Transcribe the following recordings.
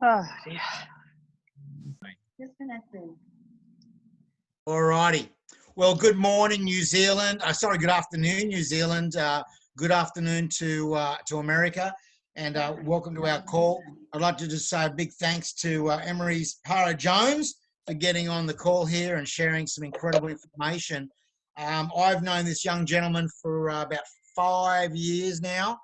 Oh, dear. Disconnected. All righty. Well, good morning, New Zealand. Sorry, good afternoon, New Zealand. Good afternoon to America, and welcome to our call. I'd like to just say a big thanks to Emery's Parra Jones for getting on the call here and sharing some incredible information. I've known this young gentleman for about 5 years now.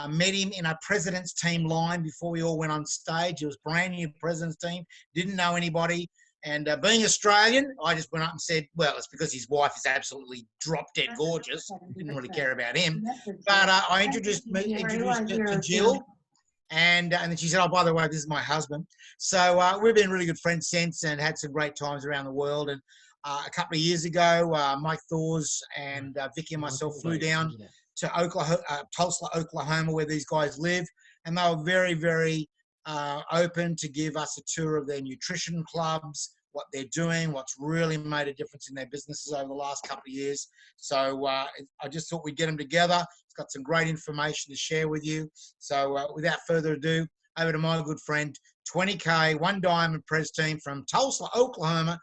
Met him in a president's team line before we all went on stage. It was brand new president's team, didn't know anybody. And being Australian, I just went up and said, well, it's because his wife is absolutely drop dead gorgeous. Didn't really care about him. But I introduced to Jill. And then she said, oh, by the way, this is my husband. So we've been really good friends since and had some great times around the world. And a couple of years ago, Mike Thors and Vicky and myself flew down to Oklahoma, Tulsa, Oklahoma, where these guys live. And they were very, very open to give us a tour of their nutrition clubs, what they're doing, what's really made a difference in their businesses over the last couple of years. So I just thought we'd get them together. It's got some great information to share with you. So without further ado, over to my good friend, 20K, one diamond press team from Tulsa, Oklahoma,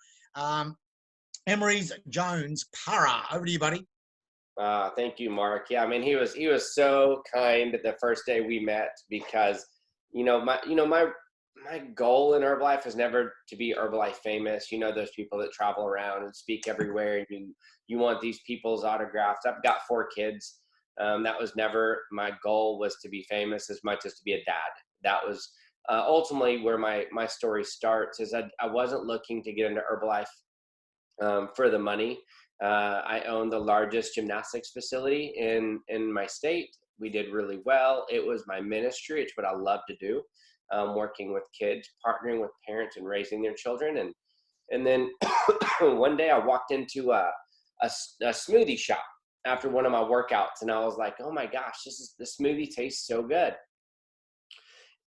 Emery's Jones Parra. Over to you, buddy. Thank you, Mark. Yeah, I mean, he was so kind the first day we met because my goal in Herbalife is never to be Herbalife famous. You know, those people that travel around and speak everywhere, and you want these people's autographs. I've got 4 kids. That was never my goal, was to be famous as much as to be a dad. That was ultimately where my story starts. Is I wasn't looking to get into Herbalife for the money. I own the largest gymnastics facility in my state. We did really well. It was my ministry. It's what I love to do, working with kids, partnering with parents and raising their children. And then one day I walked into a smoothie shop after one of my workouts, and I was like, oh my gosh, the smoothie tastes so good.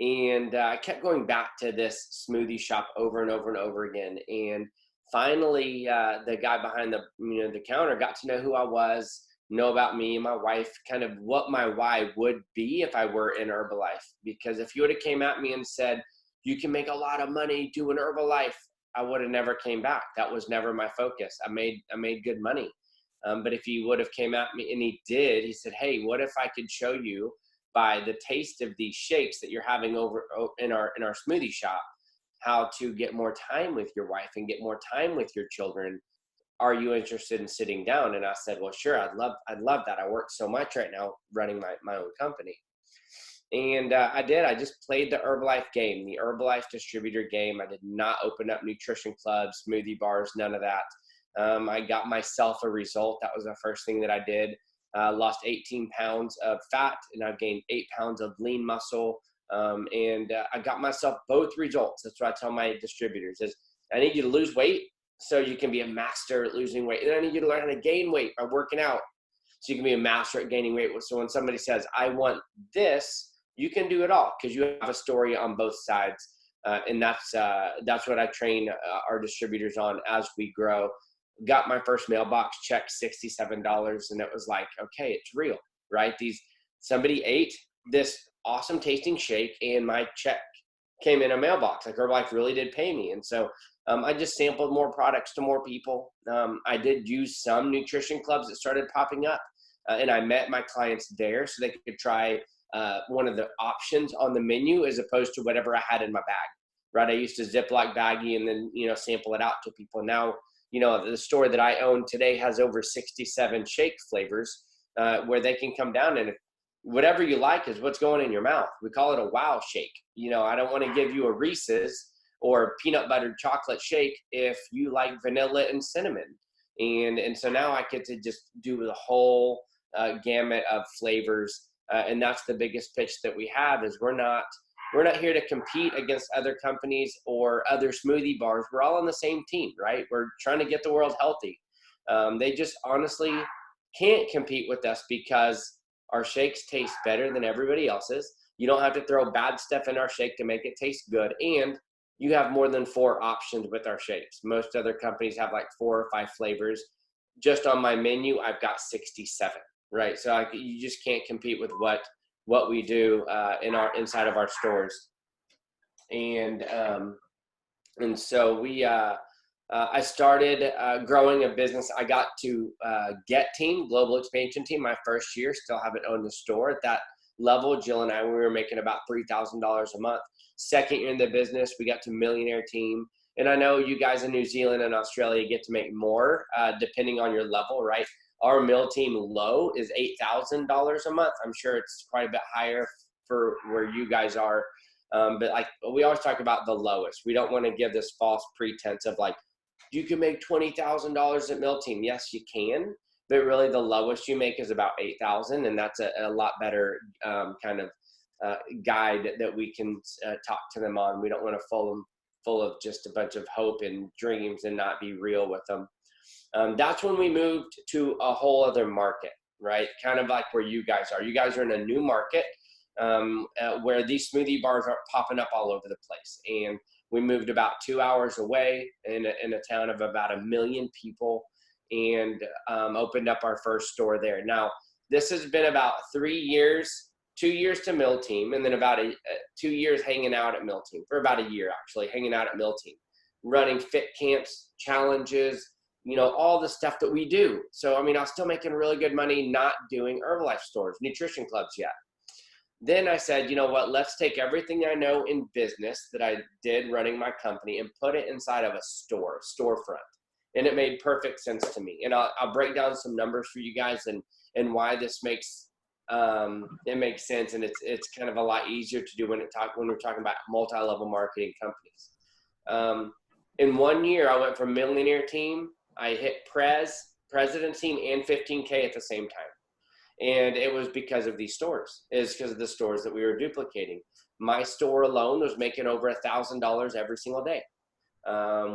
And I kept going back to this smoothie shop over and over and over again. And finally, the guy behind the counter got to know who I was, know about me and my wife, kind of what my why would be if I were in Herbalife. Because if you would have came at me and said, you can make a lot of money doing Herbalife, I would have never came back. That was never my focus. I made good money. But if he would have came at me, and he did, he said, hey, what if I could show you by the taste of these shakes that you're having over in our smoothie shop, how to get more time with your wife and get more time with your children? Are you interested in sitting down? And I said, well, sure, I'd love that. I work so much right now running my own company. And I did. I just played the Herbalife game, the Herbalife distributor game. I did not open up nutrition clubs, smoothie bars, none of that. I got myself a result. That was the first thing that I did. Lost 18 pounds of fat, and I've gained 8 pounds of lean muscle. And I got myself both results. That's what I tell my distributors is, I need you to lose weight so you can be a master at losing weight. And I need you to learn how to gain weight by working out so you can be a master at gaining weight. So when somebody says, I want this, you can do it all because you have a story on both sides. And that's what I train our distributors on as we grow. Got my first mailbox check, $67. And it was like, okay, it's real, right? Somebody ate this awesome tasting shake and my check came in a mailbox. Like Herbalife really did pay me. And so I just sampled more products to more people. I did use some nutrition clubs that started popping up, and I met my clients there so they could try one of the options on the menu as opposed to whatever I had in my bag, right? I used to Ziploc baggie and then, sample it out to people. Now, the store that I own today has over 67 shake flavors where they can come down and whatever you like is what's going in your mouth. We call it a wow shake. I don't want to give you a Reese's or peanut buttered chocolate shake if you like vanilla and cinnamon. And so now I get to just do the whole gamut of flavors. And that's the biggest pitch that we have is we're not here to compete against other companies or other smoothie bars. We're all on the same team, right? We're trying to get the world healthy. They just honestly can't compete with us because our shakes taste better than everybody else's. You don't have to throw bad stuff in our shake to make it taste good. And you have more than 4 options with our shakes. Most other companies have like 4 or 5 flavors. Just on my menu, I've got 67, right? So you just can't compete with what we do inside of our stores. And so I started growing a business. I got to Get Team, Global Expansion Team, my first year. Still haven't owned the store at that level. Jill and I, we were making about $3,000 a month. Second year in the business, we got to Millionaire Team. And I know you guys in New Zealand and Australia get to make more depending on your level, right? Our Mill Team low is $8,000 a month. I'm sure it's quite a bit higher for where you guys are. But like we always talk about the lowest. We don't want to give this false pretense of like, you can make $20,000 at Mill Team. Yes, you can, but really the lowest you make is about 8,000, and that's a lot better kind of guide that we can talk to them on. We don't want to full of just a bunch of hope and dreams and not be real with them. That's when we moved to a whole other market, right? Kind of like where you guys are. You guys are in a new market where these smoothie bars are popping up all over the place. And we moved about 2 hours away in a town of about 1 million people and opened up our first store there. Now, this has been about 3 years, 2 years to Mill Team, and then about 2 years hanging out at Mill Team, for about a year actually, hanging out at Mill Team, running fit camps, challenges, you know, all the stuff that we do. So, I mean, I was still making really good money not doing Herbalife stores, nutrition clubs yet. Then I said, you know what, let's take everything I know in business that I did running my company and put it inside of a storefront. And it made perfect sense to me. And I'll break down some numbers for you guys and why this makes it makes sense. And it's kind of a lot easier to do when we're talking about multi-level marketing companies. In 1 year, I went from Millionaire Team, I hit President Team and 15K at the same time. And it was because of these stores. It's because of the stores that we were duplicating. My store alone was making over $1,000 every single day.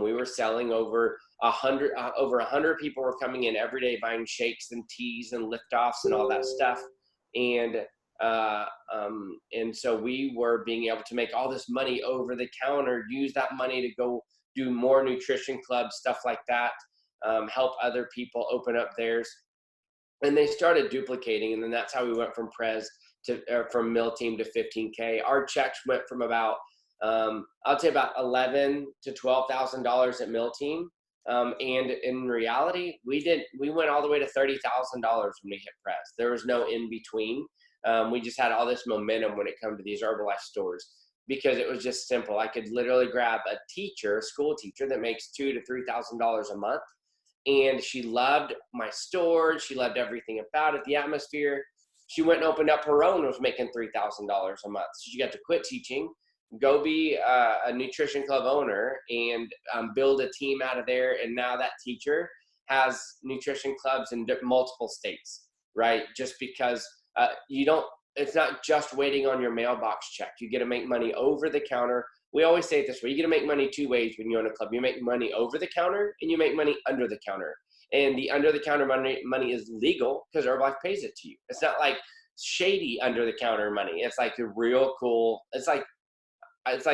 We were selling over 100 people were coming in every day buying shakes and teas and liftoffs and all that stuff. And so we were being able to make all this money over the counter, use that money to go do more nutrition clubs, stuff like that, help other people open up theirs. And they started duplicating, and then that's how we went from from Mill Team to 15K. Our checks went from about I'd say about $11,000 to $12,000 at Mill Team, and in reality, we went all the way to $30,000 when we hit Prez. There was no in between. We just had all this momentum when it came to these Herbalife stores because it was just simple. I could literally grab a school teacher that makes $2,000 to $3,000 a month. And she loved my store. She loved everything about it, the atmosphere. She went and opened up her own and was making $3,000 a month. So she got to quit teaching, go be a nutrition club owner, and build a team out of there. And now that teacher has nutrition clubs in multiple states, right? Just because it's not just waiting on your mailbox check. You get to make money over the counter. We always say it this way: you get to make money two ways when you own a club. You make money over the counter and you make money under the counter. And the under the counter money is legal because Herbalife pays it to you. It's not like shady under the counter money. It's like the real cool. It's like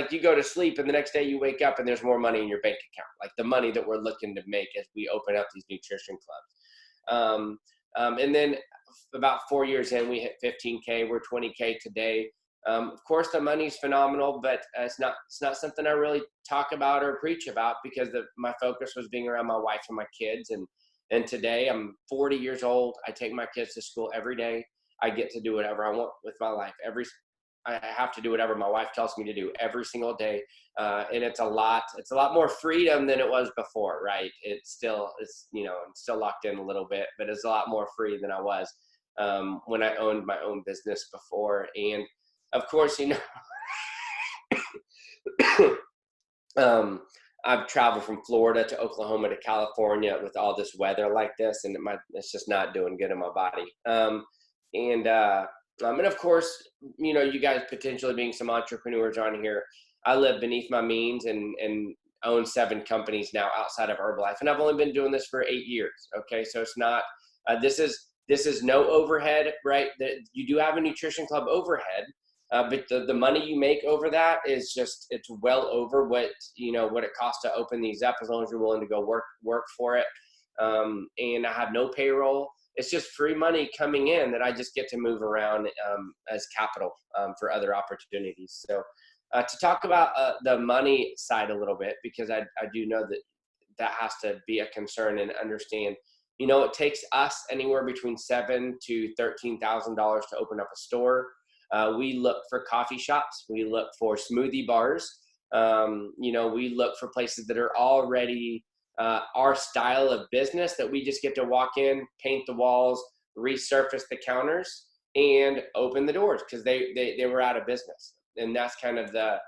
you go to sleep and the next day you wake up and there's more money in your bank account, like the money that we're looking to make as we open up these nutrition clubs. And then about 4 years in, we hit 15K. We're 20K today. Of course, the money's phenomenal, but it's not something I really talk about or preach about because my focus was being around my wife and my kids. And today I'm 40 years old. I take my kids to school every day. I get to do whatever I want with my life. I have to do whatever my wife tells me to do every single day. And it's a lot more freedom than it was before, right? I'm still locked in a little bit, but it's a lot more free than I was when I owned my own business before. And of course, I've traveled from Florida to Oklahoma to California with all this weather like this, and it's just not doing good in my body. And of course, you guys potentially being some entrepreneurs on here, I live beneath my means and own 7 companies now outside of Herbalife, and I've only been doing this for 8 years. Okay, so it's not this is no overhead, right? You do have a nutrition club overhead. But the money you make over that is it's well over what it costs to open these up, as long as you're willing to go work for it. And I have no payroll. It's just free money coming in that I just get to move around as capital for other opportunities. So To talk about the money side a little bit, because I do know that has to be a concern and understand. It takes us anywhere between $7,000 to $13,000 to open up a store. We look for coffee shops. We look for smoothie bars. We look for places that are already our style of business, that we just get to walk in, paint the walls, resurface the counters, and open the doors, because they were out of business. And that's kind of the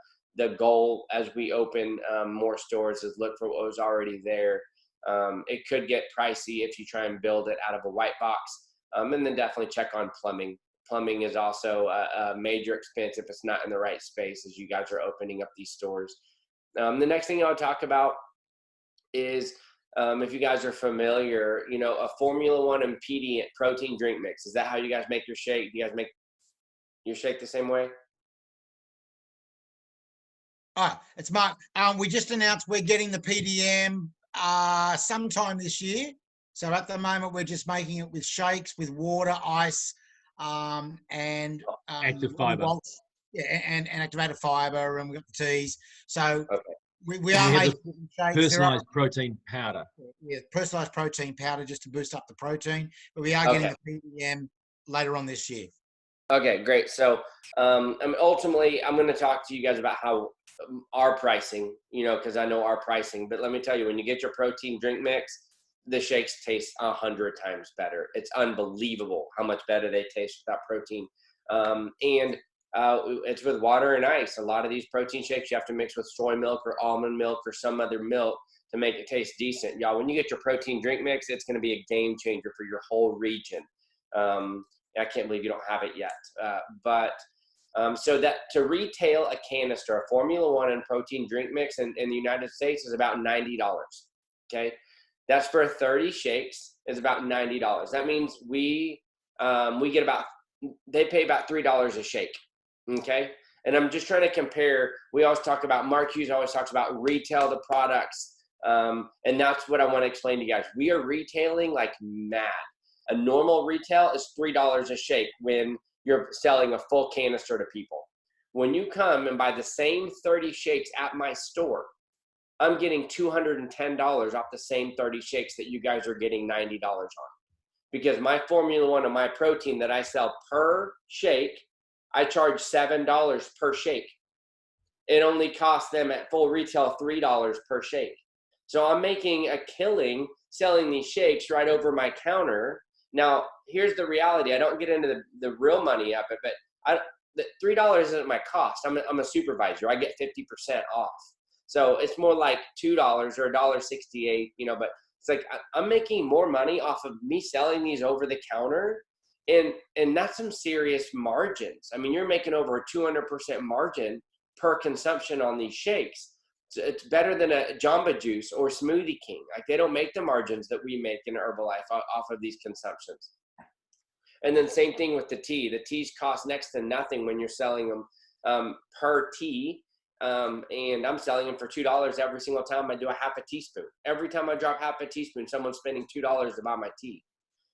goal as we open more stores, is look for what was already there. It could get pricey if you try and build it out of a white box. And then definitely check on plumbing. Plumbing is also a major expense if it's not in the right space as you guys are opening up these stores. The next thing I'll talk about is, if you guys are familiar, a Formula One and PD protein drink mix. Is that how you guys make your shake? Do you guys make your shake the same way? It's Mark. We just announced we're getting the PDM sometime this year. So at the moment, we're just making it with shakes, with water, ice, and active fiber. Yeah, and activated fiber, and we've got the teas. So Okay. we are making shakes. Personalized protein powder. Yeah, personalized protein powder just to boost up the protein. But we are getting the PDM later on this year. Okay, great. So ultimately, I'm going to talk to you guys about how our pricing, because I know our pricing. But let me tell you, when you get your protein drink mix, the shakes taste 100 times better. It's unbelievable how much better they taste without protein. It's with water and ice. A lot of these protein shakes, you have to mix with soy milk or almond milk or some other milk to make it taste decent. Y'all, when you get your protein drink mix, it's going to be a game changer for your whole region. I can't believe you don't have it yet. So that to retail a canister, a Formula One and protein drink mix in the United States is about $90. Okay. That's for 30 shakes, is about $90. That means we get they pay about $3 a shake. Okay. And I'm just trying to compare. We always talk about, Mark Hughes always talks about retail the products. And that's what I want to explain to you guys. We are retailing like mad. A normal retail is $3 a shake when you're selling a full canister to people. When you come and buy the same 30 shakes at my store, I'm getting $210 off the same 30 shakes that you guys are getting $90 on. Because my Formula One and my protein that I sell per shake, I charge $7 per shake. It only costs them at full retail $3 per shake. So I'm making a killing selling these shakes right over my counter. Now, here's the reality. I don't get into the real money of it, but the $3 isn't my cost. I'm a supervisor. I get 50% off. So it's more like $2 or $1.68, but it's like I'm making more money off of me selling these over the counter. And that's some serious margins. I mean, you're making over a 200% margin per consumption on these shakes. So it's better than a Jamba Juice or Smoothie King. Like, they don't make the margins that we make in Herbalife off of these consumptions. And then same thing with the tea. The teas cost next to nothing when you're selling them per tea. And I'm selling them for $2 every single time I do a half a teaspoon. Every time I drop half a teaspoon, someone's spending $2 to buy my tea.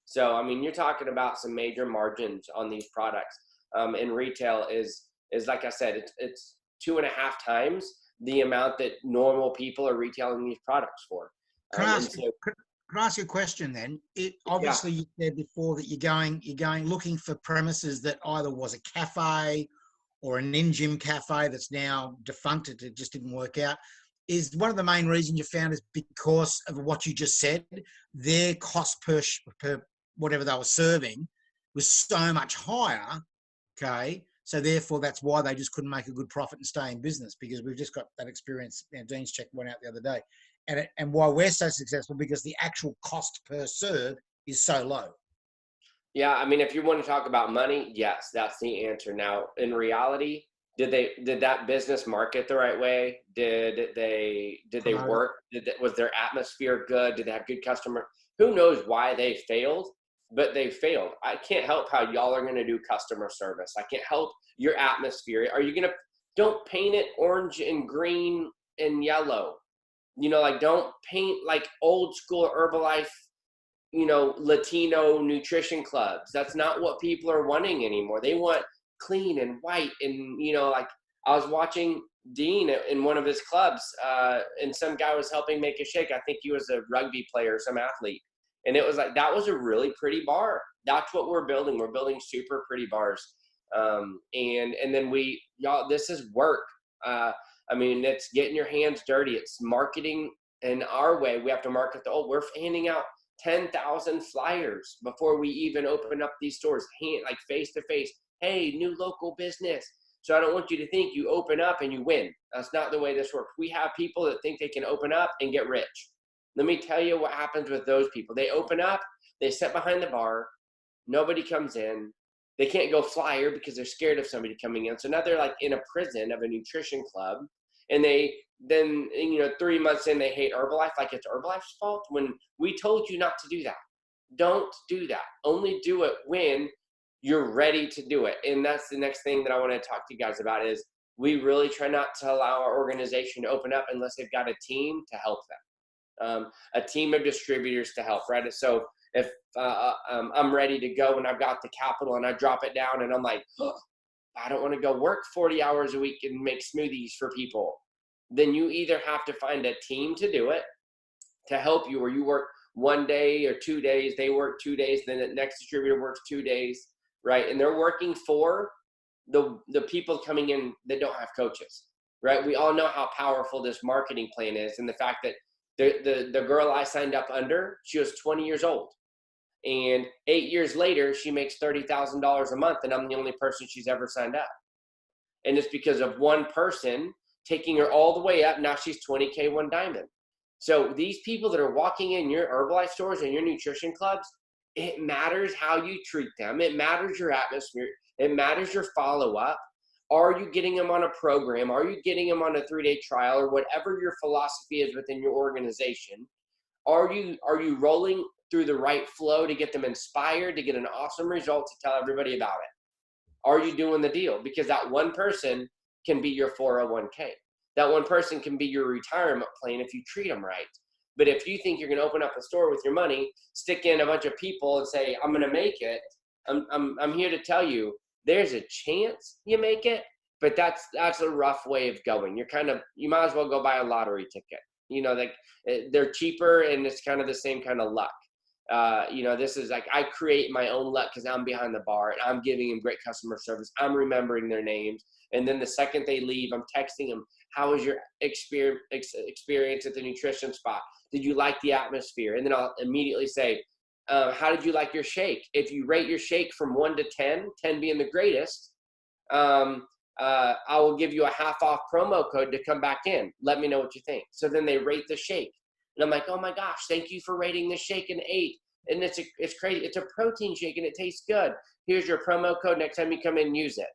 So, I mean, you're talking about some major margins on these products. And retail is like I said, it's 2.5 times the amount that normal people are retailing these products for. Can I ask you a question then? Obviously, you said before that you're going looking for premises that either was a cafe or an in-gym cafe that's now defunct. It just didn't work out. Is one of the main reasons you found is because of what you just said? Their cost per whatever they were serving was so much higher. Okay. So therefore, that's why they just couldn't make a good profit and stay in business, because we've just got that experience. Dean's check went out the other day. And why we're so successful, because the actual cost per serve is so low. Yeah, I mean, if you want to talk about money, yes, that's the answer. Now, in reality, did that business market the right way? Did they work? Was their atmosphere good? Did they have good customer? Who knows why they failed? But they failed. I can't help how y'all are going to do customer service. I can't help your atmosphere. Don't paint it orange and green and yellow. Don't paint like old school Herbalife, Latino nutrition clubs. That's not what people are wanting anymore. They want clean and white and, I was watching Dean in one of his clubs, and some guy was helping make a shake. I think he was a rugby player, some athlete. And it was like, that was a really pretty bar. That's what we're building. We're building super pretty bars. And then y'all, this is work. I mean, it's getting your hands dirty. It's marketing in our way. We have to market we're handing out 10,000 flyers before we even open up these stores, like face to face. Hey, new local business. So I don't want you to think you open up and you win. That's not the way this works. We have people that think they can open up and get rich. Let me tell you what happens with those people. They open up, they sit behind the bar, nobody comes in. They can't go flyer because they're scared of somebody coming in. So now they're like in a prison of a nutrition club. And then 3 months in, they hate Herbalife like it's Herbalife's fault when we told you not to do that. Don't do that. Only do it when you're ready to do it. And that's the next thing that I want to talk to you guys about is we really try not to allow our organization to open up unless they've got a team to help them, a team of distributors to help, right? So if I'm ready to go and I've got the capital and I drop it down and I'm like, oh, I don't want to go work 40 hours a week and make smoothies for people, then you either have to find a team to do it, to help you, or you work 1 day or 2 days, they work 2 days, then the next distributor works 2 days, right? And they're working for the people coming in that don't have coaches, right? We all know how powerful this marketing plan is, and the fact that the girl I signed up under, she was 20 years old. And 8 years later, she makes $30,000 a month, and I'm the only person she's ever signed up. And it's because of one person taking her all the way up. Now she's 20K one diamond. So these people that are walking in your Herbalife stores and your nutrition clubs, it matters how you treat them. It matters your atmosphere. It matters your follow-up. Are you getting them on a program? Are you getting them on a 3-day trial, or whatever your philosophy is within your organization? Are you rolling through the right flow to get them inspired, to get an awesome result, to tell everybody about it? Are you doing the deal? Because that one person can be your 401k. That one person can be your retirement plan if you treat them right. But if you think you're going to open up a store with your money, stick in a bunch of people and say, I'm going to make it, I'm here to tell you, there's a chance you make it, but that's a rough way of going. You might as well go buy a lottery ticket. Like they're cheaper, and it's kind of the same kind of luck. This is like, I create my own luck because I'm behind the bar and I'm giving them great customer service. I'm remembering their names. And then the second they leave, I'm texting them, how was your experience at the nutrition spot? Did you like the atmosphere? And then I'll immediately say, how did you like your shake? If you rate your shake from 1 to 10, 10 being the greatest, I will give you a half off promo code to come back in. Let me know what you think. So then they rate the shake. And I'm like, oh my gosh, thank you for rating the shake an 8. And it's crazy. It's a protein shake and it tastes good. Here's your promo code. Next time you come in, use it.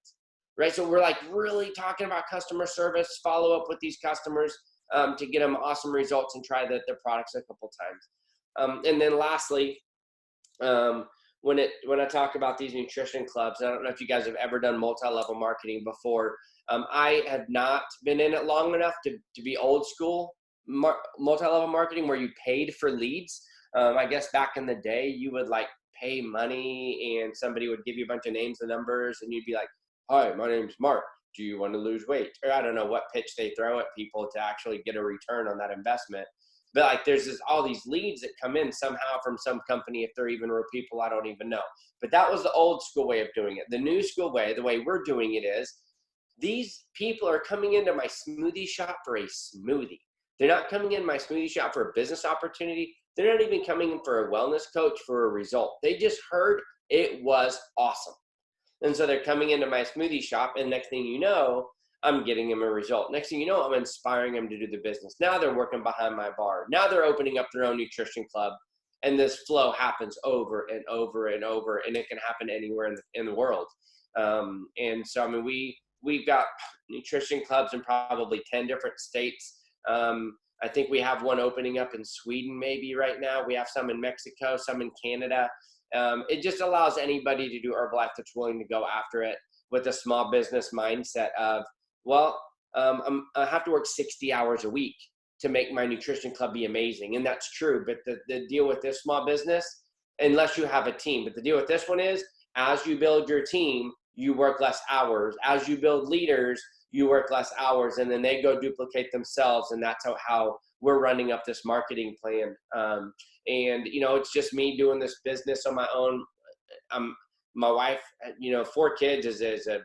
Right? So we're like really talking about customer service, follow up with these customers to get them awesome results and try their products a couple times. And then lastly, when I talk about these nutrition clubs, I don't know if you guys have ever done multi-level marketing before. I have not been in it long enough to be old school multi-level marketing where you paid for leads. I guess back in the day, you would like pay money and somebody would give you a bunch of names and numbers and you'd be like, hi, my name's Mark. Do you want to lose weight? Or I don't know what pitch they throw at people to actually get a return on that investment. But like there's all these leads that come in somehow from some company, if they're even real people, I don't even know. But that was the old school way of doing it. The new school way, the way we're doing it is, these people are coming into my smoothie shop for a smoothie. They're not coming in my smoothie shop for a business opportunity. They're not even coming in for a wellness coach for a result. They just heard it was awesome. And so they're coming into my smoothie shop, and next thing you know, I'm getting them a result. Next thing you know, I'm inspiring them to do the business. Now they're working behind my bar. Now they're opening up their own nutrition club, and this flow happens over and over and over, and it can happen anywhere in the world. And so, I mean, we've got nutrition clubs in probably 10 different states. I think we have one opening up in Sweden maybe right now. We have some in Mexico, some in Canada. It just allows anybody to do Herbalife that's willing to go after it with a small business mindset of, well, I have to work 60 hours a week to make my nutrition club be amazing. And that's true. But the deal with this small business, unless you have a team, but the deal with this one is, as you build your team, you work less hours. As you build leaders, you work less hours, and then they go duplicate themselves. And that's how we're running up this marketing plan. And, you know, it's just me doing this business on my own. My wife, you know, 4 kids is a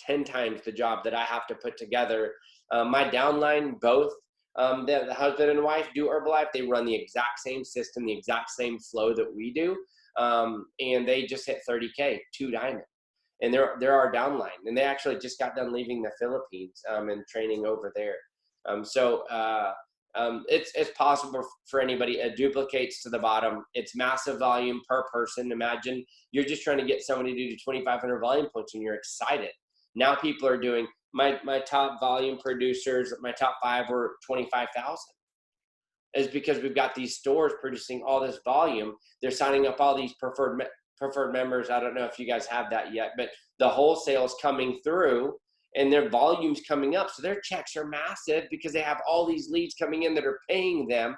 10 times the job that I have to put together. My downline, both the husband and wife do Herbalife. They run the exact same system, the exact same flow that we do. And they just hit 30K, 2 diamond. And they're our downline. And they actually just got done leaving the Philippines and training over there. It's possible for anybody. It duplicates to the bottom. It's massive volume per person. Imagine you're just trying to get somebody to do 2,500 volume points and you're excited. Now people are doing, my top volume producers, my top 5 were 25,000. Is because we've got these stores producing all this volume. They're signing up all these preferred members. I don't know if you guys have that yet, but the wholesale's coming through and their volume's coming up. So their checks are massive because they have all these leads coming in that are paying them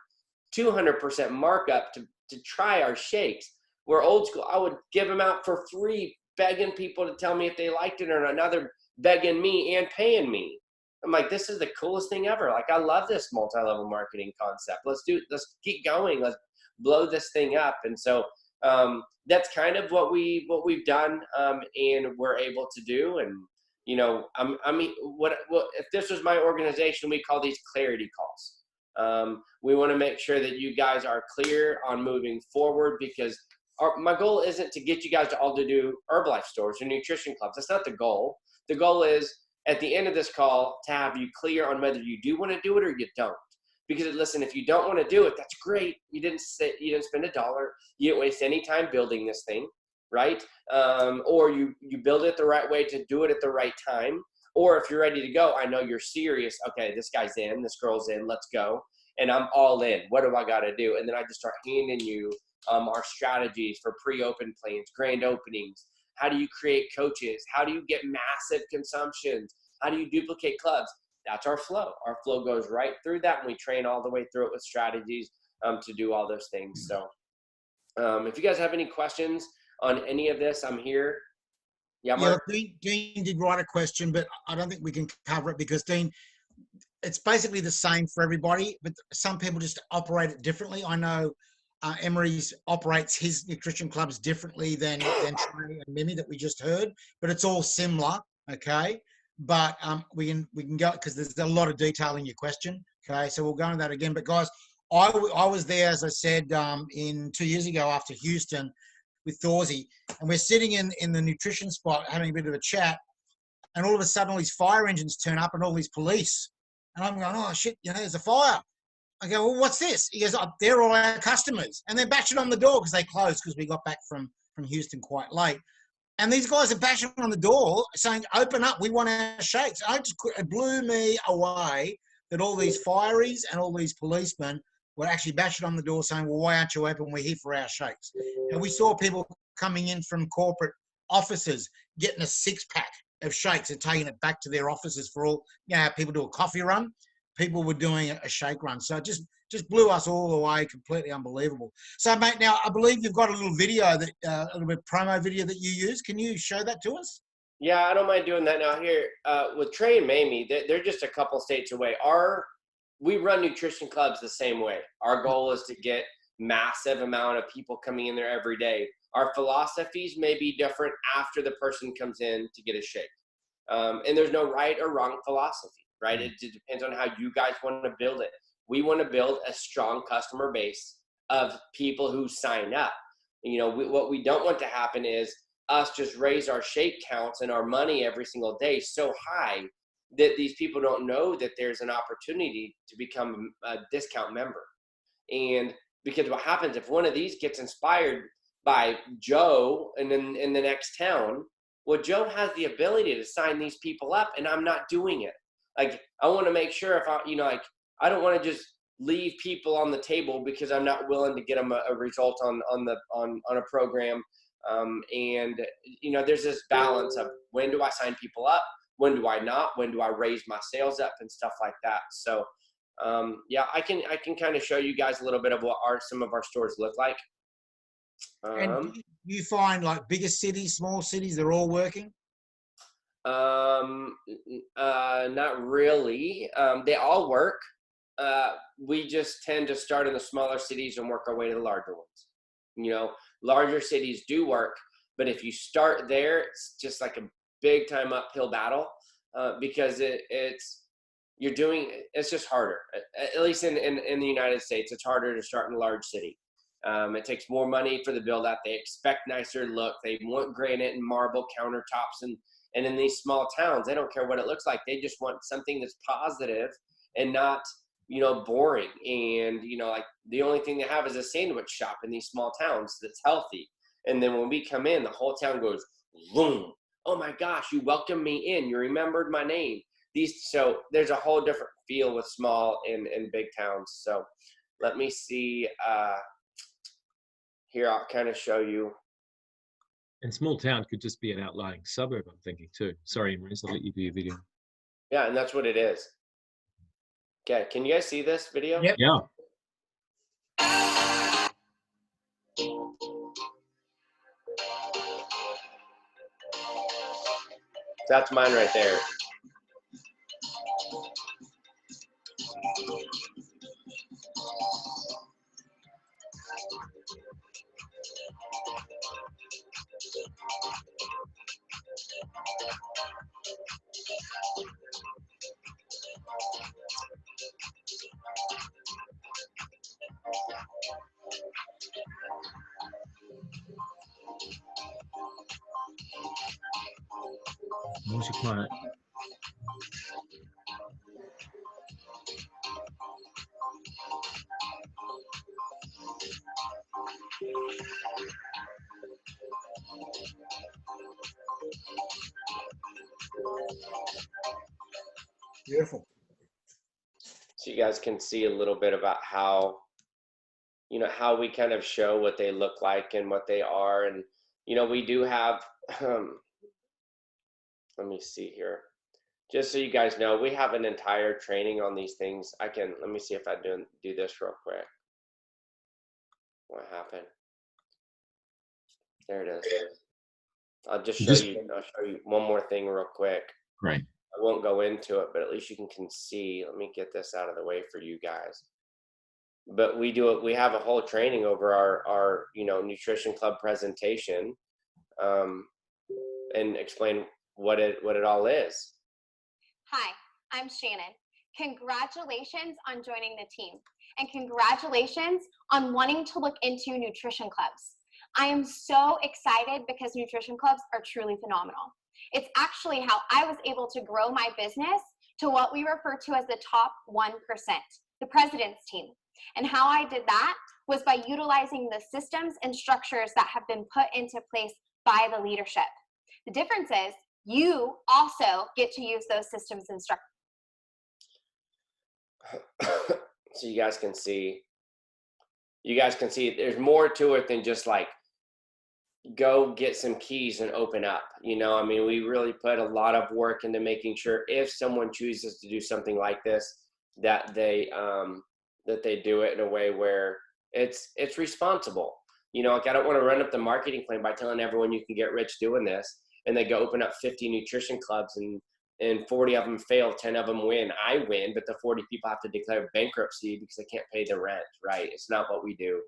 200% markup to try our shakes. We're old school. I would give them out for free, begging people to tell me if they liked it or not. Now they're begging me and paying me. I'm like, this is the coolest thing ever. Like, I love this multi-level marketing concept. Let's keep going. Let's blow this thing up. And so that's kind of what we've done, and we're able to do. And, you know, if this was my organization, we call these clarity calls. We want to make sure that you guys are clear on moving forward, because my goal isn't to get you guys to all to do Herbalife stores or nutrition clubs. That's not the goal. The goal is, at the end of this call, to have you clear on whether you do want to do it or you don't. Because listen, if you don't want to do it, that's great. You didn't spend $1. You didn't waste any time building this thing, right? Or you build it the right way to do it at the right time. Or if you're ready to go, I know you're serious. Okay, this guy's in, this girl's in, let's go. And I'm all in. What do I got to do? And then I just start handing you our strategies for pre-open plans, grand openings. How do you create coaches? How do you get massive consumptions? How do you duplicate clubs? That's our flow. Our flow goes right through that, and we train all the way through it with strategies to do all those things. So if you guys have any questions on any of this, I'm here. Yeah, Mark? Yeah, Dean did write a question, but I don't think we can cover it because, Dean, it's basically the same for everybody, but some people just operate it differently. I know Emery's operates his nutrition clubs differently than Trey and Mimi that we just heard, but it's all similar, okay? But we can go, because there's a lot of detail in your question, okay? So we'll go into that again. But guys, I was there, as I said, 2 years ago after Houston with Thorsey, and we're sitting in the nutrition spot having a bit of a chat, and all of a sudden all these fire engines turn up and all these police, and I'm going, oh shit, you know, there's a fire. I go, well, what's this? He goes, oh, they're all our customers. And they're bashing on the door because they closed, because we got back from Houston quite late. And these guys are bashing on the door saying, open up, we want our shakes. It blew me away that all these fireys and all these policemen were actually bashing on the door saying, well, why aren't you open? We're here for our shakes. And we saw people coming in from corporate offices getting a 6-pack of shakes and taking it back to their offices for all, you know, people do a coffee run. People were doing a shake run. So it just blew us all away, completely unbelievable. So, mate, now I believe you've got a little video, a little bit promo video that you use. Can you show that to us? Yeah, I don't mind doing that now. Here, with Trey and Mamie, they're just a couple states away. We run nutrition clubs the same way. Our goal is to get massive amount of people coming in there every day. Our philosophies may be different after the person comes in to get a shake. And there's no right or wrong philosophy, right? It depends on how you guys want to build it. We want to build a strong customer base of people who sign up. You know, what we don't want to happen is us just raise our shake counts and our money every single day so high that these people don't know that there's an opportunity to become a discount member. And because what happens if one of these gets inspired by Joe and then in the next town, well, Joe has the ability to sign these people up, and I'm not doing it. Like, I want to make sure I don't want to just leave people on the table because I'm not willing to get them a result on a program. And, you know, there's this balance of when do I sign people up? When do I not? When do I raise my sales up and stuff like that? So, yeah, I can kind of show you guys a little bit of what some of our stores look like. And do you find like bigger cities, small cities, they're all working? Not really. They all work. We just tend to start in the smaller cities and work our way to the larger ones. You know, larger cities do work, but if you start there, it's just like a big time uphill battle, because it's just harder. At least in the United States, it's harder to start in a large city. It takes more money for the build out. They expect nicer look. They want granite and marble countertops, and in these small towns, they don't care what it looks like. They just want something that's positive and not, you know, boring. And, you know, like the only thing they have is a sandwich shop in these small towns that's healthy. And then when we come in, the whole town goes, boom. Oh my gosh, you welcomed me in. You remembered my name. So there's a whole different feel with small and big towns. So let me see. Here, I'll kind of show you. And small town could just be an outlying suburb, I'm thinking too. Sorry, Maurice, I'll let you do your video. Yeah, and that's what it is. Okay, can you guys see this video? Yep. Yeah. That's mine right there. What's your client? Beautiful. So you guys can see a little bit about how, you know, how we kind of show what they look like and what they are. And, you know, we do have, let me see here. Just so you guys know, we have an entire training on these things. Let me see if I do this real quick. What happened? There it is. I'll show you one more thing real quick. Right. I won't go into it, but at least you can see. Let me get this out of the way for you guys. But we have a whole training over our you know, nutrition club presentation, and explain what it all is. Hi, I'm Shannon. Congratulations on joining the team, and congratulations on wanting to look into nutrition clubs. I am so excited because nutrition clubs are truly phenomenal. It's actually how I was able to grow my business to what we refer to as the top 1%, the president's team. And how I did that was by utilizing the systems and structures that have been put into place by the leadership. The difference is you also get to use those systems and structures. So you guys can see there's more to it than just like go get some keys and open up. You know, I mean, we really put a lot of work into making sure if someone chooses to do something like this, that they do it in a way where it's responsible. You know, like I don't want to run up the marketing plan by telling everyone you can get rich doing this, and they go open up 50 nutrition clubs and 40 of them fail, 10 of them win. I win, but the 40 people have to declare bankruptcy because they can't pay the rent, right? It's not what we do.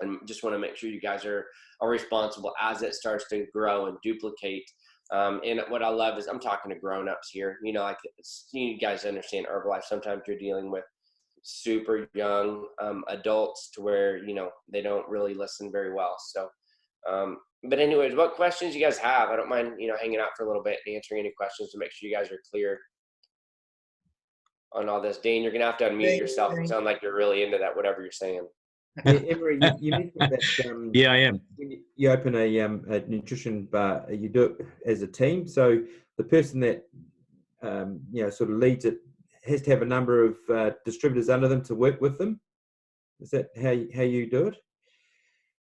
And just want to make sure you guys are responsible as it starts to grow and duplicate. And what I love is I'm talking to grown-ups here. You know, like you guys understand Herbalife. Sometimes you're dealing with super young adults to where, you know, they don't really listen very well. So, but anyways, what questions you guys have? I don't mind, you know, hanging out for a little bit and answering any questions to make sure you guys are clear on all this. Dane, you're gonna have to unmute yourself. It sounds like you're really into that, whatever you're saying. Yeah, Emery, you mentioned that Yeah, I am. when you open a nutrition bar, you do it as a team. So the person that you know, sort of leads it has to have a number of distributors under them to work with them. Is that how you do it?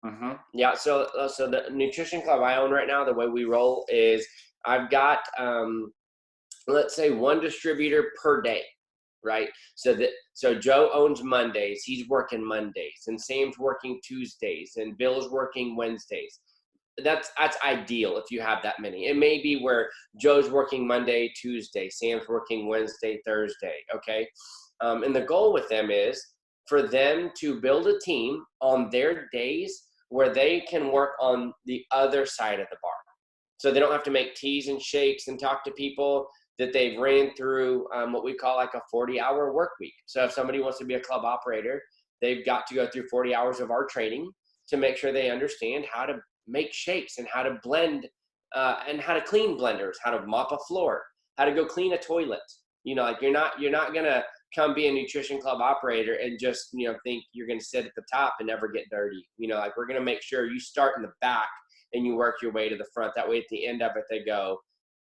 Mm-hmm. Yeah. So the nutrition club I own right now, the way we roll is I've got let's say one distributor per day. Right. So Joe owns Mondays. He's working Mondays, and Sam's working Tuesdays, and Bill's working Wednesdays. that's ideal if you have that many. It may be where Joe's working Monday, Tuesday, Sam's working Wednesday, Thursday. Okay. And the goal with them is for them to build a team on their days where they can work on the other side of the bar. So they don't have to make teas and shakes and talk to people, that they've ran through what we call like a 40-hour work week. So if somebody wants to be a club operator, they've got to go through 40 hours of our training to make sure they understand how to make shakes and how to blend and how to clean blenders, how to mop a floor, how to go clean a toilet. You know, like you're not gonna come be a nutrition club operator and just, you know, think you're gonna sit at the top and never get dirty. You know, like we're gonna make sure you start in the back and you work your way to the front. That way at the end of it, they go,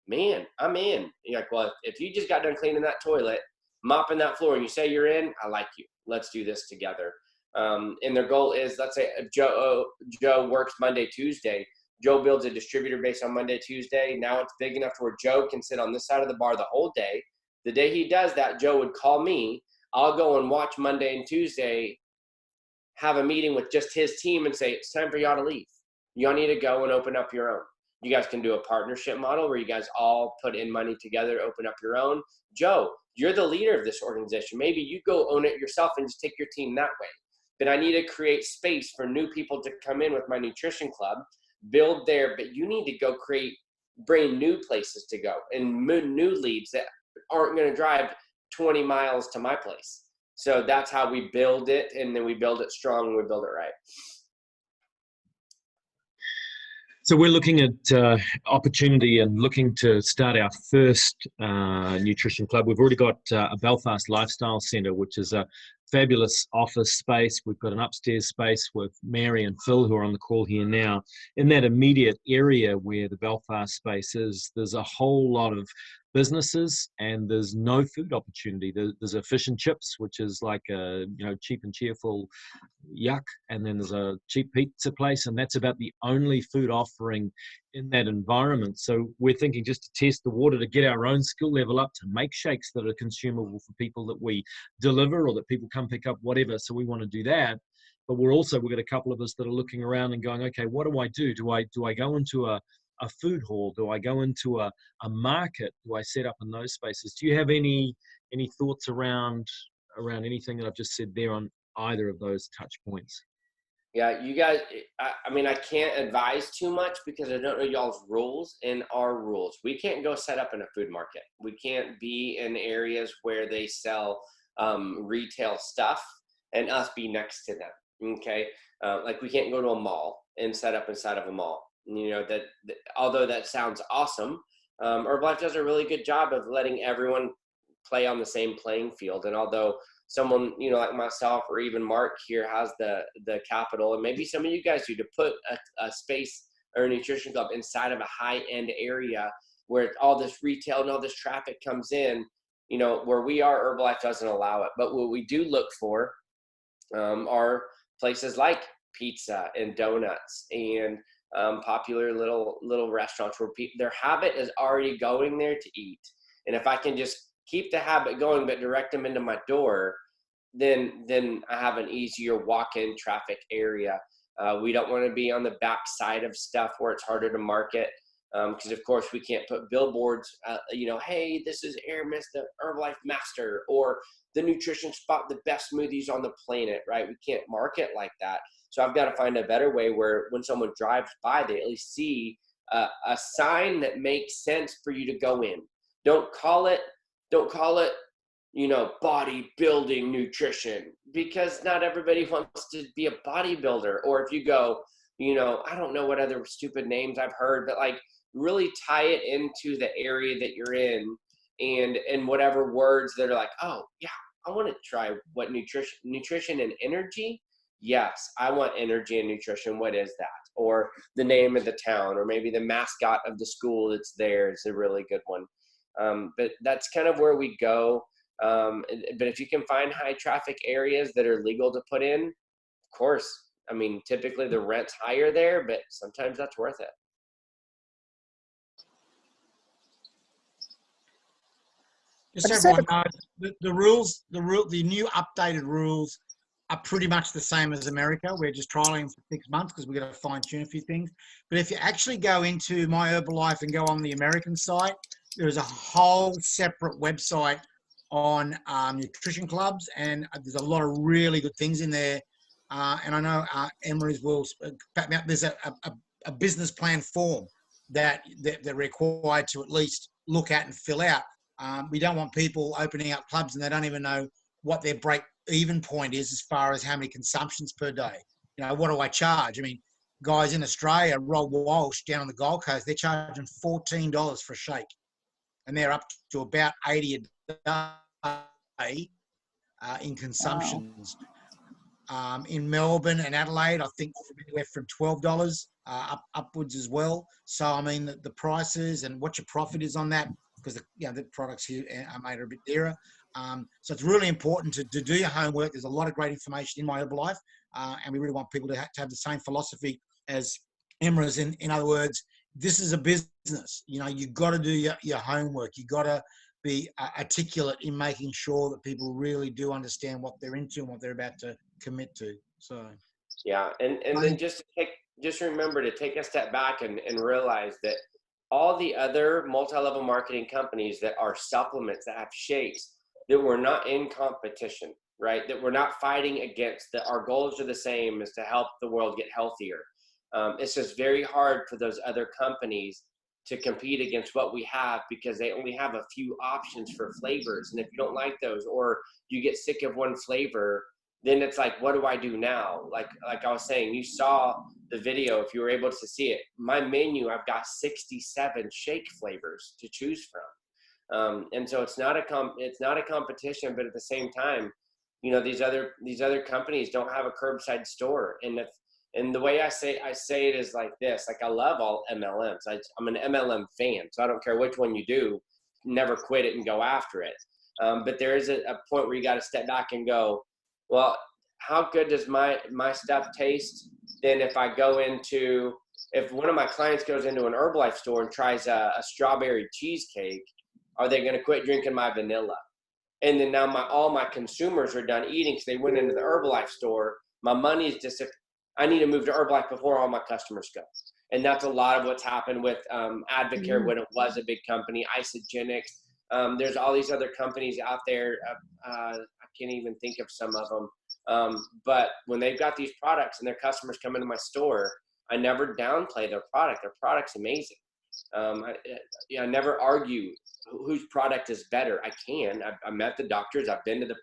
man, I'm in. You're like, well, if you just got done cleaning that toilet, mopping that floor, and you say you're in, I like you. Let's do this together. And their goal is, let's say if Joe works Monday, Tuesday, Joe builds a distributor based on Monday, Tuesday. Now it's big enough to where Joe can sit on this side of the bar the whole day. The day he does that, Joe would call me. I'll go and watch Monday and Tuesday, have a meeting with just his team and say, it's time for y'all to leave. Y'all need to go and open up your own. You guys can do a partnership model where you guys all put in money together, open up your own. Joe, you're the leader of this organization. Maybe you go own it yourself and just take your team that way. But I need to create space for new people to come in with my nutrition club, build there, but you need to go bring new places to go and new leads that aren't going to drive 20 miles to my place. So that's how we build it, and then we build it strong and we build it right. So we're looking at opportunity and looking to start our first nutrition club. We've already got a Belfast Lifestyle Centre, which is a fabulous office space. We've got an upstairs space with Mary and Phil, who are on the call here now. In that immediate area where the Belfast space is, there's a whole lot of businesses and there's no food opportunity. There's a fish and chips, which is like a cheap and cheerful yuck, and then there's a cheap pizza place, and that's about the only food offering in that environment. So we're thinking just to test the water, to get our own skill level up, to make shakes that are consumable for people that we deliver or that people come pick up, whatever. So we want to do that. But we've got a couple of us that are looking around and going, okay, what do I do? Do I go into a food hall? Do I go into a market? Do I set up in those spaces? Do you have any thoughts around anything that I've just said there on either of those touch points? Yeah, you guys, I mean, I can't advise too much because I don't know y'all's rules and our rules. We can't go set up in a food market. We can't be in areas where they sell retail stuff and us be next to them. Okay. Like we can't go to a mall and set up inside of a mall. You know, that although that sounds awesome, Herbalife does a really good job of letting everyone play on the same playing field. And although someone, like myself or even Mark here has the capital, and maybe some of you guys do, to put a space or a nutrition club inside of a high-end area where all this retail and all this traffic comes in, where we are, Herbalife doesn't allow it. But what we do look for are places like pizza and donuts and popular little restaurants where their habit is already going there to eat. And if I can just keep the habit going but direct them into my door, then I have an easier walk-in traffic area. We don't want to be on the back side of stuff where it's harder to market, because of course we can't put billboards, hey, this is Hermes, the Herbalife master, or the nutrition spot, the best smoothies on the planet, right? We can't market like that. So I've got to find a better way where when someone drives by, they at least see a sign that makes sense for you to go in. Don't call it, bodybuilding nutrition, because not everybody wants to be a bodybuilder. Or if you go, I don't know what other stupid names I've heard, but like really tie it into the area that you're in, and whatever words that are like, oh yeah, I want to try what nutrition and energy. Yes, I want energy and nutrition. What is that? Or the name of the town, or maybe the mascot of the school that's there is a really good one. But that's kind of where we go. But if you can find high traffic areas that are legal to put in, of course, I mean, typically the rent's higher there, but sometimes that's worth it. Just so everyone knows, the new updated rules are pretty much the same as America. We're just trialing for 6 months because we've got to fine tune a few things. But if you actually go into My Herbalife and go on the American site, there's a whole separate website on nutrition clubs, and there's a lot of really good things in there. And I know Emery's will. There's a business plan form that they're required to at least look at and fill out. We don't want people opening up clubs and they don't even know what their break-even point is as far as how many consumptions per day. You know, what do I charge? I mean, guys in Australia, Rob Walsh down on the Gold Coast, they're charging $14 for a shake, and they're up to about 80 a day in consumptions. Wow. In Melbourne and Adelaide, I think anywhere from $12 upwards as well. So, I mean, the prices and what your profit is on that, because the products here are made a bit dearer. So it's really important to do your homework. There's a lot of great information in My Herbalife, and we really want people to have the same philosophy as Emira's. In other words, this is a business. You know, you've got to do your homework. You've got to be articulate in making sure that people really do understand what they're into and what they're about to commit to. So yeah, and then just remember to take a step back and realize that all the other multi-level marketing companies that are supplements, that have shakes, that we're not in competition, right? That we're not fighting against, that our goals are the same, as to help the world get healthier. It's just very hard for those other companies to compete against what we have, because they only have a few options for flavors. And if you don't like those, or you get sick of one flavor, then it's like, what do I do now? Like I was saying, you saw the video, if you were able to see it, my menu, I've got 67 shake flavors to choose from. And so it's not a competition, but at the same time, you know, these other companies don't have a curbside store. And the way I say it is like this: like, I love all MLMs. I'm an MLM fan, so I don't care which one you do, never quit it and go after it. But there is a point where you got to step back and go, well, how good does my stuff taste? Then if one of my clients goes into an Herbalife store and tries a strawberry cheesecake, are they going to quit drinking my vanilla? And then now all my consumers are done eating because they went into the Herbalife store. My money's disappeared. I need to move to Herbalife before all my customers go. And that's a lot of what's happened with Advocare when it was a big company, Isogenics. There's all these other companies out there. I can't even think of some of them. But when they've got these products and their customers come into my store, I never downplay their product. Their product's amazing. I never argue whose product is better. I met the doctors. I've been to the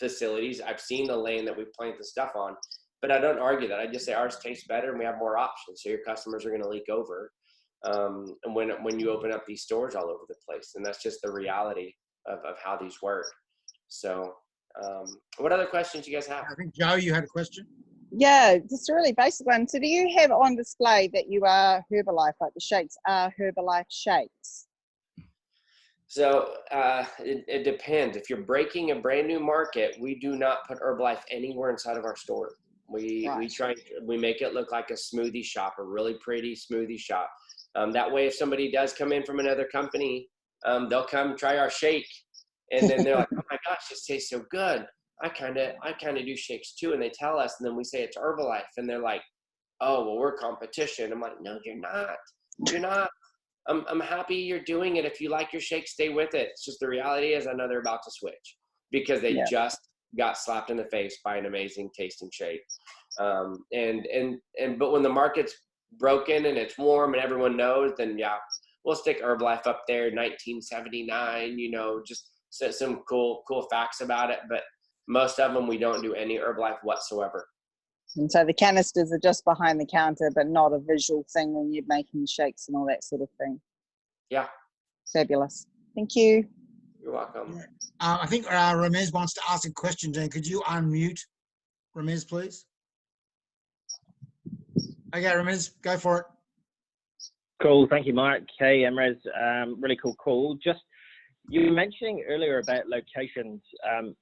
facilities. I've seen the land that we plant the stuff on. But I don't argue that. I just say ours tastes better and we have more options. So your customers are going to leak over. And when you open up these stores all over the place, and that's just the reality of how these work. So what other questions you guys have? I think, Joe, you had a question? Yeah, just a really basic one. So do you have on display that you are Herbalife, like the shakes are Herbalife shakes? So it depends. If you're breaking a brand new market, we do not put Herbalife anywhere inside of our store. We make it look like a smoothie shop, a really pretty smoothie shop. That way, if somebody does come in from another company, they'll come try our shake, and then they're like, "Oh my gosh, this tastes so good! I kind of do shakes too." And they tell us, and then we say it's Herbalife, and they're like, "Oh, well, we're competition." I'm like, "No, you're not. You're not. I'm happy you're doing it. If you like your shake, stay with it." It's just the reality is, I know they're about to switch because they just got slapped in the face by an amazing tasting shake. But when the market's broken and it's warm and everyone knows, then we'll stick Herbalife up there, 1979, just some cool facts about it. But most of them, we don't do any Herbalife whatsoever. And so the canisters are just behind the counter, but not a visual thing when you're making shakes and all that sort of thing. Yeah. Fabulous. Thank you. You're welcome. I think Hermes wants to ask a question, Jane. Could you unmute Hermes, please? Okay, Hermes, go for it. Cool. Thank you, Mike. Hey, Hermes. Really cool call. Just, you were mentioning earlier about locations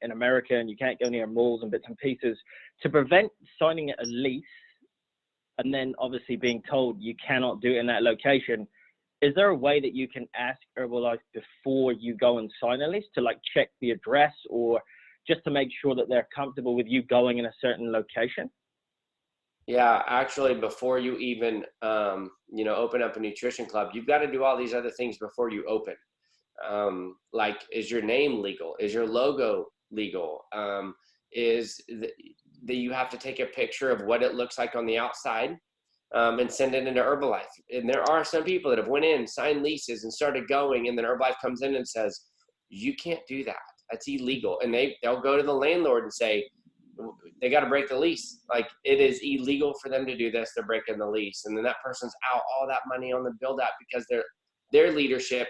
in America, and you can't go near malls and bits and pieces. To prevent signing a lease and then obviously being told you cannot do it in that location, is there a way that you can ask Herbalife before you go and sign a lease to like check the address, or just to make sure that they're comfortable with you going in a certain location? Yeah, actually, before you even open up a nutrition club, you've got to do all these other things before you open. Like, is your name legal? Is your logo legal? That you have to take a picture of what it looks like on the outside, and send it into Herbalife. And there are some people that have went in, signed leases, and started going, and then Herbalife comes in and says, "You can't do that. That's illegal." And they'll go to the landlord and say, they got to break the lease. Like, it is illegal for them to do this. They're breaking the lease, and then that person's out all that money on the build out because their leadership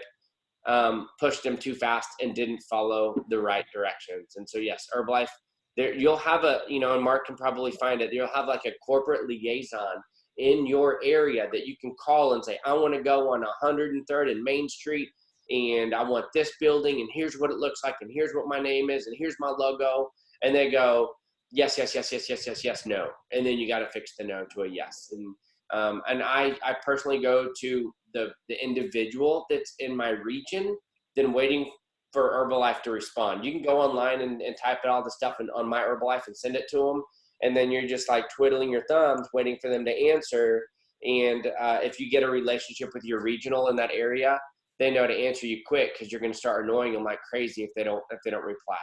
pushed them too fast and didn't follow the right directions. And so, yes, Herbalife, there you'll have and Mark can probably find it. You'll have like a corporate liaison in your area that you can call and say, "I want to go on 103rd and Main Street, and I want this building, and here's what it looks like, and here's what my name is, and here's my logo." And they go, "Yes, yes, yes, yes, yes, yes, yes, no." And then you got to fix the no to a yes. And I personally go to the individual that's in my region, then waiting for Herbalife to respond. You can go online and type all the stuff on my Herbalife and send it to them. And then you're just like twiddling your thumbs, waiting for them to answer. And if you get a relationship with your regional in that area, they know to answer you quick, because you're going to start annoying them like crazy if they don't reply.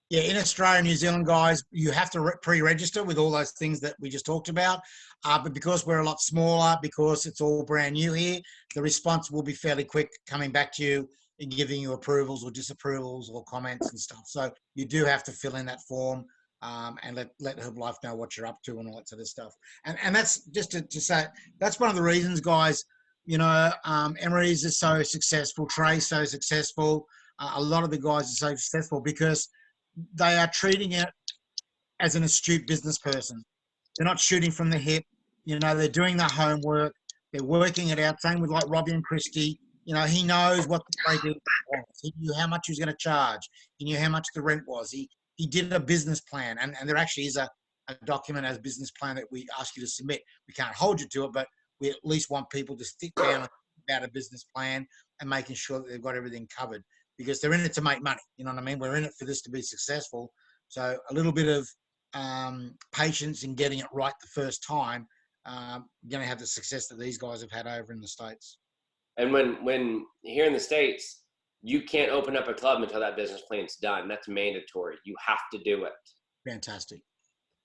Yeah, in Australia and New Zealand, guys, you have to pre-register with all those things that we just talked about. But because we're a lot smaller, because it's all brand new here, the response will be fairly quick, coming back to you and giving you approvals or disapprovals or comments and stuff. So you do have to fill in that form, and let Herbalife know what you're up to and all that sort of stuff. And that's just to say, that's one of the reasons, guys, Emery's is so successful, Trey's so successful. A lot of the guys are so successful because they are treating it as an astute business person. They're not shooting from the hip. They're doing their homework. They're working it out. Same with like Robbie and Christy. He knows what the trade deal was. He knew how much he was going to charge. He knew how much the rent was. He did a business plan. And there actually is a document as business plan that we ask you to submit. We can't hold you to it, but we at least want people to stick down about a business plan and making sure that they've got everything covered, because they're in it to make money. You know what I mean? We're in it for this to be successful. So a little bit of patience in getting it right the first time, you're going to have the success that these guys have had over in the States. And when here in the States, you can't open up a club until that business plan's done. That's mandatory. You have to do it. Fantastic.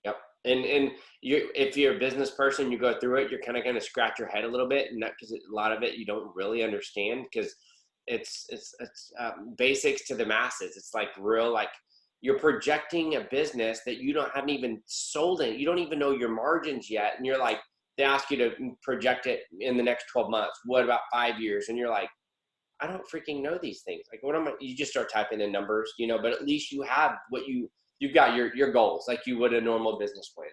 Yep. And if you're a business person, you go through it, you're kind of going to scratch your head a little bit, and that because a lot of it you don't really understand, because it's basics to the masses. It's like real, like you're projecting a business that you haven't even sold it. You don't even know your margins yet. And you're like, they ask you to project it in the next 12 months. What about 5 years? And you're like, I don't freaking know these things. Like, you just start typing in numbers, but at least you have you've got your goals, like you would a normal business plan.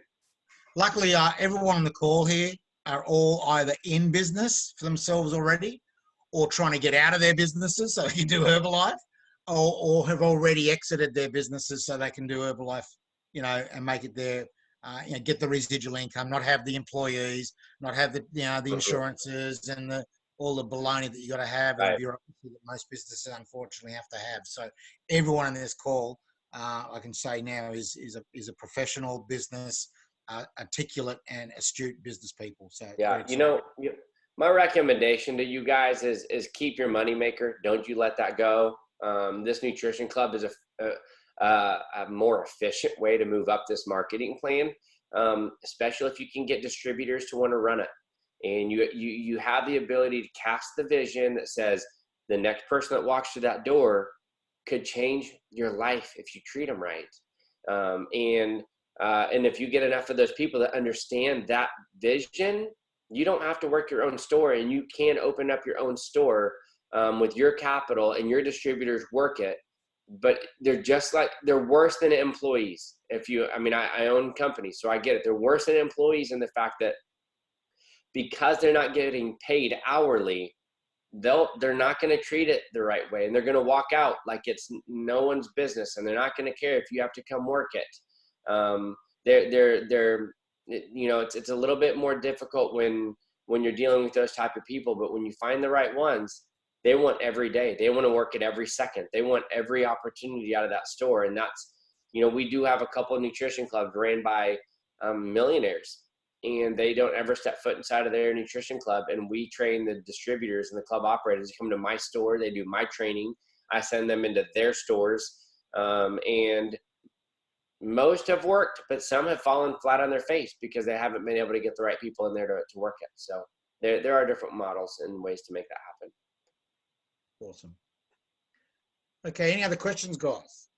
Luckily, everyone on the call here are all either in business for themselves already, or trying to get out of their businesses so they can do Herbalife, or have already exited their businesses so they can do Herbalife, and make it their, get the residual income, not have the employees, not have the, the insurances and all the baloney that you got to have, and the bureaucracy that most businesses unfortunately have to have. So everyone on this call, I can say now, is a professional business, articulate and astute business people. So yeah, my recommendation to you guys is keep your moneymaker. Don't you let that go. This nutrition club is a more efficient way to move up this marketing plan, especially if you can get distributors to want to run it. And you have the ability to cast the vision that says the next person that walks through that door could change your life if you treat them right. And if you get enough of those people that understand that vision, you don't have to work your own store, and you can open up your own store with your capital, and your distributors work it. But they're worse than employees. I own companies, so I get it. They're worse than employees in the fact that because they're not getting paid hourly, they're not going to treat it the right way, and they're going to walk out like it's no one's business, and they're not going to care if you have to come work it. It's a little bit more difficult when you're dealing with those type of people, but when you find the right ones, They want every day. They want to work it every second. They want every opportunity out of that store. And that's, we do have a couple of nutrition clubs ran by millionaires, and they don't ever step foot inside of their nutrition club. And we train the distributors and the club operators to come to my store. They do my training. I send them into their stores. And most have worked, but some have fallen flat on their face because they haven't been able to get the right people in there to work it. So there are different models and ways to make that happen. Awesome. Okay, any other questions, guys?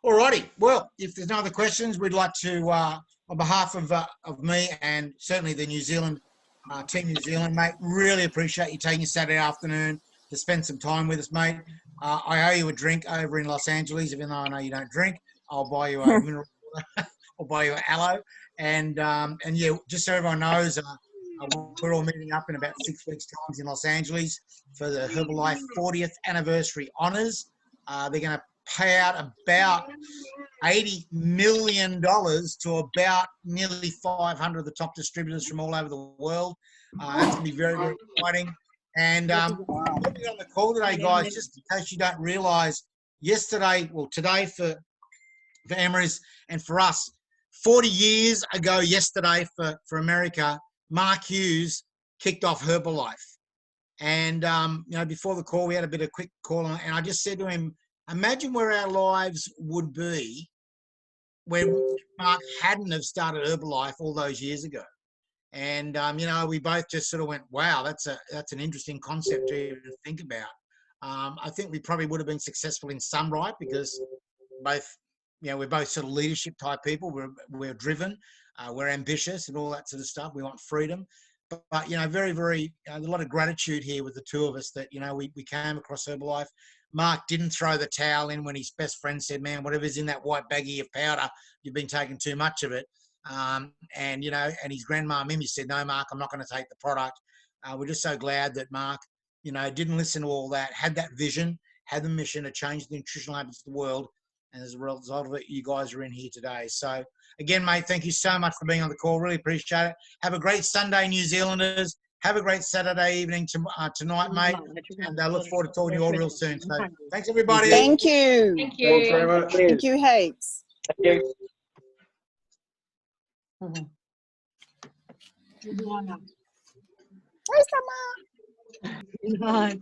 All righty. Well, if there's no other questions, we'd like to, on behalf of me and certainly the New Zealand Team New Zealand, mate, really appreciate you taking a Saturday afternoon to spend some time with us, mate. I owe you a drink over in Los Angeles, even though I know you don't drink. I'll buy you a mineral water. I'll buy you an aloe. And yeah, just so everyone knows, we're all meeting up in about 6 weeks' time in Los Angeles for the Herbalife 40th anniversary honors. They're going to pay out about $80 million to about nearly 500 of the top distributors from all over the world. That's going to be very, very exciting. And looking on the call today, guys, just in case you don't realise, today for Hermes and for us, 40 years ago yesterday for America, Mark Hughes kicked off Herbalife. And, before the call, we had a bit of quick call, and I just said to him, imagine where our lives would be when Mark hadn't have started Herbalife all those years ago. And, we both just sort of went, wow, that's an interesting concept to even think about. I think we probably would have been successful in some right because we're both sort of leadership type people. We're driven, we're ambitious and all that sort of stuff. We want freedom. But very, very, a lot of gratitude here with the two of us that, we came across Herbalife. Mark didn't throw the towel in when his best friend said, man, whatever's in that white baggie of powder, you've been taking too much of it. And his grandma Mimi said, no, Mark, I'm not going to take the product. We're just so glad that Mark, didn't listen to all that, had that vision, had the mission to change the nutritional habits of the world. And as a result of it, you guys are in here today. So again, mate, thank you so much for being on the call. Really appreciate it. Have a great Sunday, New Zealanders. Have a great Saturday evening tonight, mate. And I look forward to talking to you all real soon. So thanks, everybody. Thank you. Thank you. Thanks very much. Thank you, heaps. Thank you. Where's the Mark? Bye.